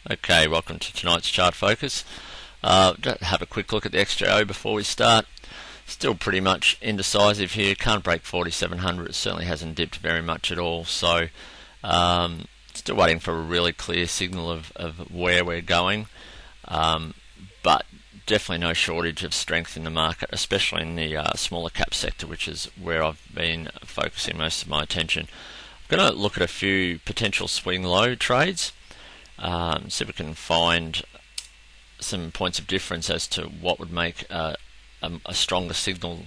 Okay, welcome to tonight's chart focus. Just have a quick look at the XJO before we start. Still pretty much indecisive here. Can't break 4700. It certainly hasn't dipped very much at all. So still waiting for a really clear signal of where we're going. But definitely no shortage of strength in the market, especially in the smaller cap sector, which is where I've been focusing most of my attention. I'm going to look at a few potential swing low trades. See if we can find some points of difference as to what would make a stronger signal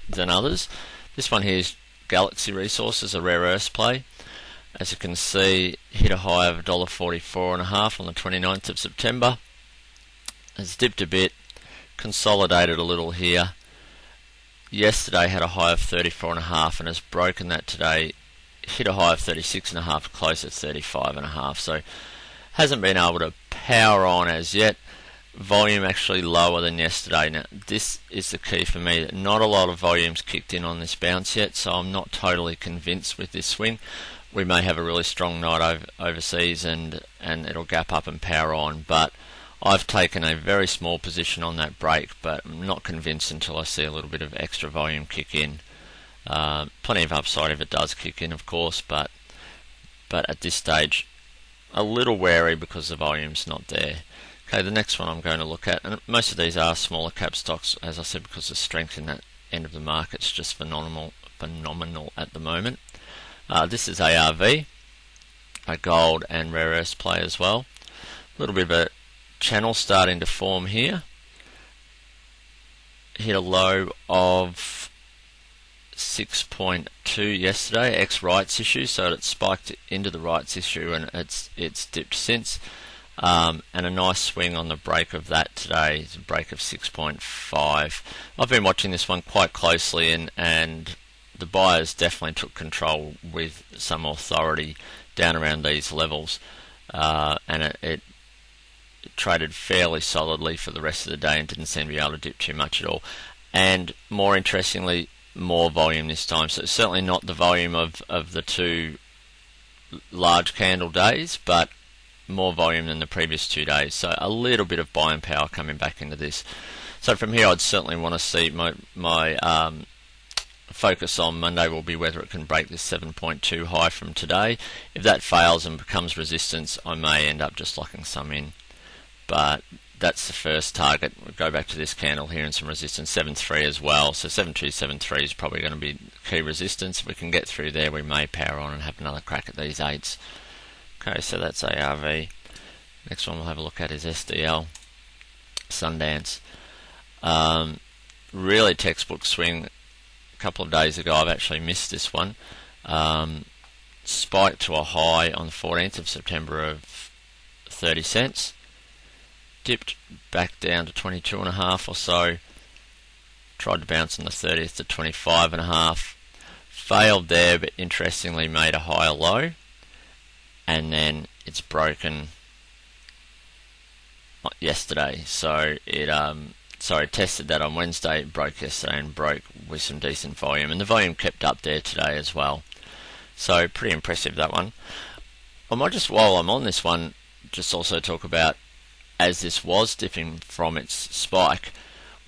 than others. This one here is Galaxy Resources, a rare earths play. As you can see, hit a high of $1.44.5 on the 29th of September. It's dipped a bit, consolidated a little here. Yesterday had a high of 34.5 and has broken that today. Hit a high of 36.5, close at 35.5. So hasn't been able to power on as yet. Volume actually lower than yesterday. Now this is the key for me, that not a lot of volume's kicked in on this bounce yet, so I'm not totally convinced with this swing. We may have a really strong night overseas and it'll gap up and power on, but I've taken a very small position on that break, but I'm not convinced until I see a little bit of extra volume kick in. Plenty of upside if it does kick in, of course, but at this stage a little wary because the volume's not there. Okay, the next one I'm going to look at, and most of these are smaller cap stocks, as I said, because the strength in that end of the market's just phenomenal at the moment. This is ARV, a gold and rare earths play as well. A little bit of a channel starting to form here. Hit a low of 6.2 yesterday, ex rights issue, so it spiked into the rights issue and it's dipped since. And a nice swing on the break of that today. It's a break of 6.5. I've been watching this one quite closely, and the buyers definitely took control with some authority down around these levels, and it traded fairly solidly for the rest of the day and didn't seem to be able to dip too much at all. And more interestingly, more volume this time. So it's certainly not the volume of the two large candle days, but more volume than the previous 2 days. So a little bit of buying power coming back into this. So from here I'd certainly want to see my focus on Monday will be whether it can break this 7.2 high from today. If that fails and becomes resistance, I may end up just locking some in. But that's the first target. We'll go back to this candle here and some resistance, 7.3 as well. So 7.273 is probably going to be key resistance. If we can get through there, we may power on and have another crack at these 8s. Okay, so that's ARV. Next one we'll have a look at is SDL, Sundance. Really textbook swing. A couple of days ago, I've actually missed this one. Spiked to a high on the 14th of September of 30 cents. Dipped back down to 22.5 or so. Tried to bounce on the 30th to 25.5. Failed there, but interestingly made a higher low. And then it's broken yesterday. So it tested that on Wednesday, it broke yesterday and broke with some decent volume. And the volume kept up there today as well. So pretty impressive, that one. I might just, while I'm on this one, just also talk about, as this was dipping from its spike,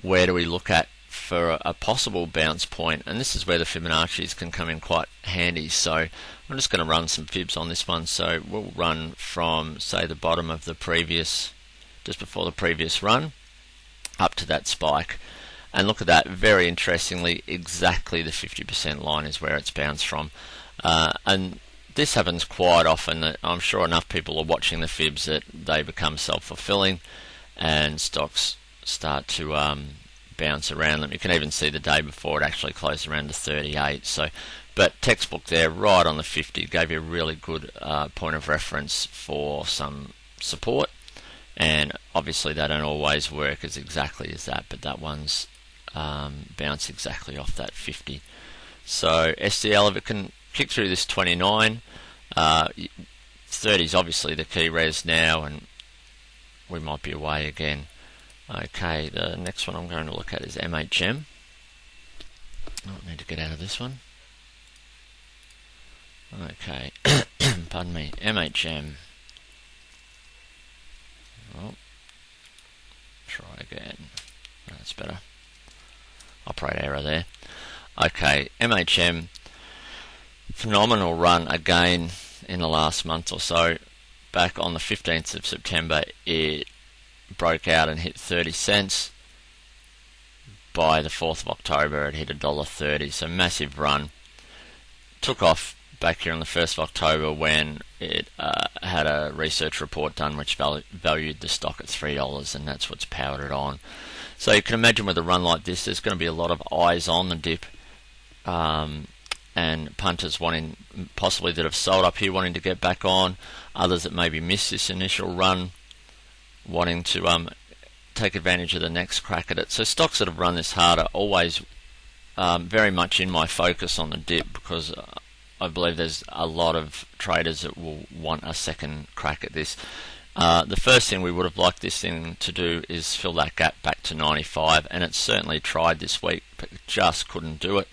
where do we look at for a possible bounce point? And this is where the Fibonacci's can come in quite handy. So I'm just going to run some fibs on this one. So we'll run from, say, the bottom of the previous, just before the previous run, up to that spike. And look at that, very interestingly, exactly the 50% line is where it's bounced from. And this happens quite often. That I'm sure enough people are watching the fibs that they become self-fulfilling and stocks start to bounce around them. You can even see the day before it actually closed around to 38. So, but textbook there, right on the 50, gave you a really good point of reference for some support. And obviously they don't always work as exactly as that, but that one's bounced exactly off that 50. So SDL, if it can kick through this 29, 30 is obviously the key res now, and we might be away again. Okay, the next one I'm going to look at is MHM. I need to get out of this one. Okay, pardon me, MHM. Try again. That's better. Operator error there. Okay, MHM, phenomenal run again in the last month or so. Back on the 15th of September, it broke out and hit 30 cents. By the 4th of October, it hit $1.30, so massive run. Took off back here on the 1st of October when it had a research report done which valued the stock at $3, and that's what's powered it on. So you can imagine with a run like this, there's going to be a lot of eyes on the dip, and punters wanting, possibly that have sold up here, wanting to get back on, others that maybe missed this initial run, wanting to take advantage of the next crack at it. So stocks that have run this hard are always very much in my focus on the dip, because I believe there's a lot of traders that will want a second crack at this. The first thing we would have liked this thing to do is fill that gap back to 95, and it certainly tried this week, but just couldn't do it.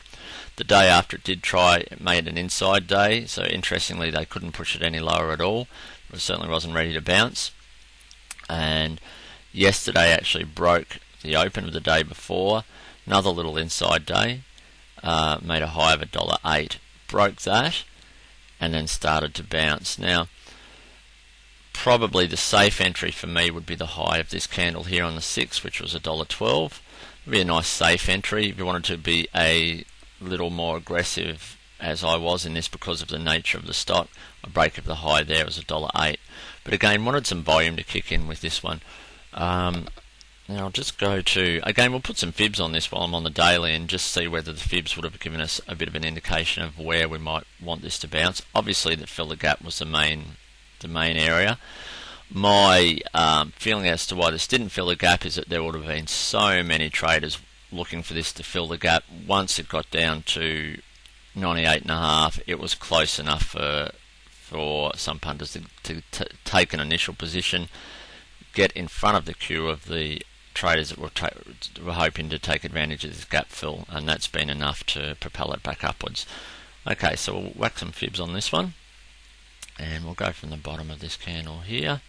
The day after it did try, it made an inside day, so interestingly they couldn't push it any lower at all. It certainly wasn't ready to bounce. And yesterday actually broke the open of the day before, another little inside day, made a high of $1.08, broke that, and then started to bounce. Now, probably the safe entry for me would be the high of this candle here on the 6th, which was $1.12. It would be a nice safe entry if you wanted to be a little more aggressive, as I was in this because of the nature of the stock. A break of the high there was $1.08. But again, wanted some volume to kick in with this one. Now I'll just go to, again we'll put some fibs on this while I'm on the daily and just see whether the fibs would have given us a bit of an indication of where we might want this to bounce. Obviously the fill the gap was the main area. My feeling as to why this didn't fill the gap is that there would have been so many traders looking for this to fill the gap. Once it got down to 98.5, it was close enough for some punters to take an initial position, get in front of the queue of the traders that were hoping to take advantage of this gap fill, and that's been enough to propel it back upwards. Okay, so we'll whack some fibs on this one, and we'll go from the bottom of this candle here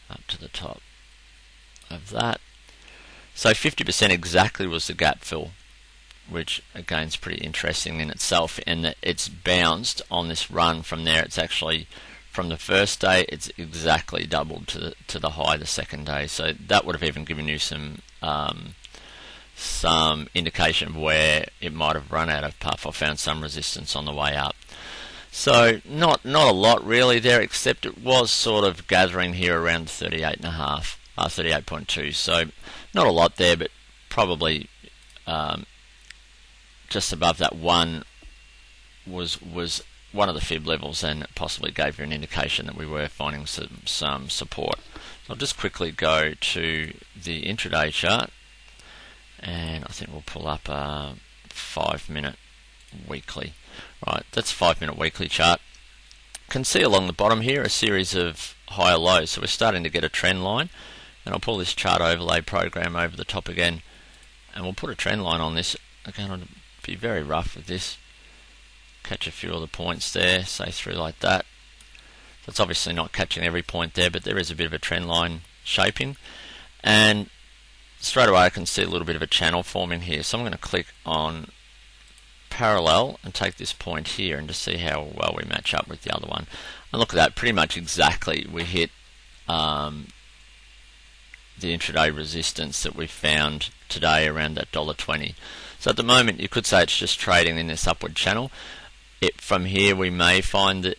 up to the top of that. So 50% exactly was the gap fill, which again is pretty interesting in itself, in that it's bounced on this run from there. It's actually, from the first day, it's exactly doubled to the high the second day. So that would have even given you some indication of where it might have run out of puff or found some resistance on the way up. So not a lot really there, except it was sort of gathering here around 38.5, 38.2. So not a lot there, but probably just above that one was one of the fib levels, and possibly gave you an indication that we were finding some support. So I'll just quickly go to the intraday chart, and I think we'll pull up a 5-minute weekly. Right, that's a 5-minute weekly chart. Can see along the bottom here a series of higher lows, so we're starting to get a trend line. And I'll pull this chart overlay program over the top again, and we'll put a trend line on this. Again, I'll be very rough with this. Catch a few of the points there, say through like that. That's obviously not catching every point there, but there is a bit of a trend line shaping. And straight away I can see a little bit of a channel forming here. So I'm going to click on parallel and take this point here and just see how well we match up with the other one. And look at that, pretty much exactly we hit the intraday resistance that we found today around that $1.20. So at the moment you could say it's just trading in this upward channel. From here we may find that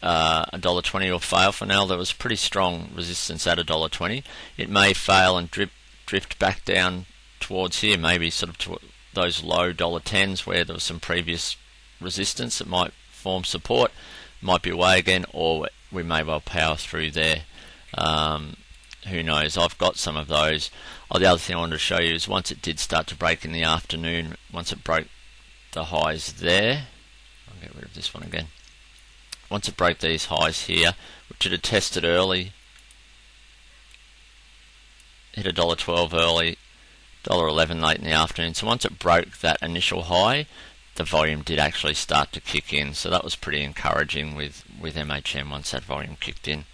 $1.20 will fail. For now there was pretty strong resistance at $1.20. It may fail and drift back down towards here, maybe sort of to those low $1.10s where there was some previous resistance that might form support. Might be away again, or we may well power through there. Who knows? I've got some of those. The other thing I wanted to show you is once it did start to break in the afternoon, once it broke the highs there, I'll get rid of this one again. Once it broke these highs here, which it had tested early, hit $1.12 early, $1.11 late in the afternoon. So once it broke that initial high, the volume did actually start to kick in. So that was pretty encouraging with MHM once that volume kicked in.